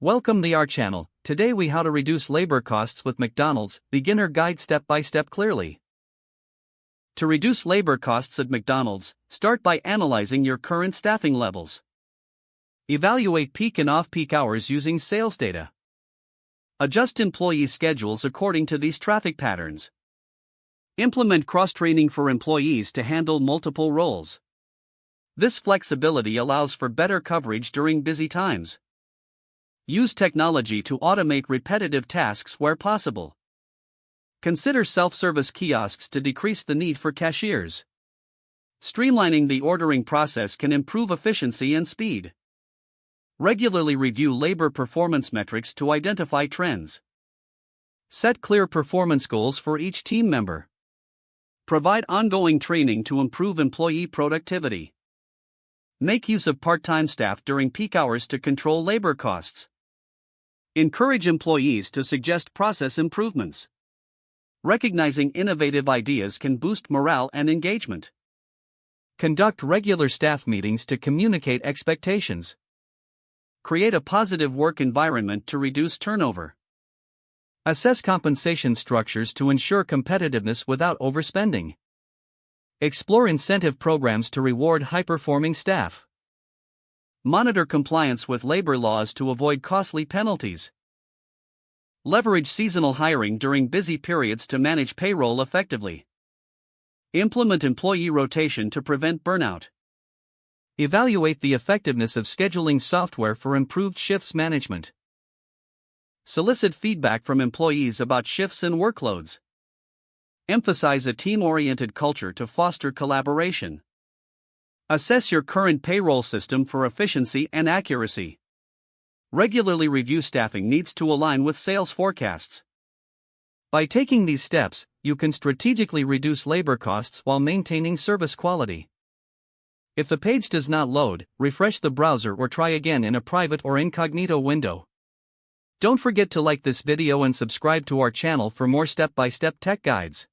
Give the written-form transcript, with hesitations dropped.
Welcome to our channel. Today we how to reduce labor costs with McDonald's, beginner guide step by step clearly. To reduce labor costs at McDonald's, start by analyzing your current staffing levels. Evaluate peak and off-peak hours using sales data. Adjust employee schedules according to these traffic patterns. Implement cross-training for employees to handle multiple roles. This flexibility allows for better coverage during busy times. Use technology to automate repetitive tasks where possible. Consider self-service kiosks to decrease the need for cashiers. Streamlining the ordering process can improve efficiency and speed. Regularly review labor performance metrics to identify trends. Set clear performance goals for each team member. Provide ongoing training to improve employee productivity. Make use of part-time staff during peak hours to control labor costs. Encourage employees to suggest process improvements. Recognizing innovative ideas can boost morale and engagement. Conduct regular staff meetings to communicate expectations. Create a positive work environment to reduce turnover. Assess compensation structures to ensure competitiveness without overspending. Explore incentive programs to reward high-performing staff. Monitor compliance with labor laws to avoid costly penalties. Leverage seasonal hiring during busy periods to manage payroll effectively. Implement employee rotation to prevent burnout. Evaluate the effectiveness of scheduling software for improved shifts management. Solicit feedback from employees about shifts and workloads. Emphasize a team-oriented culture to foster collaboration. Assess your current payroll system for efficiency and accuracy. Regularly review staffing needs to align with sales forecasts. By taking these steps, you can strategically reduce labor costs while maintaining service quality. If the page does not load, refresh the browser or try again in a private or incognito window. Don't forget to like this video and subscribe to our channel for more step-by-step tech guides.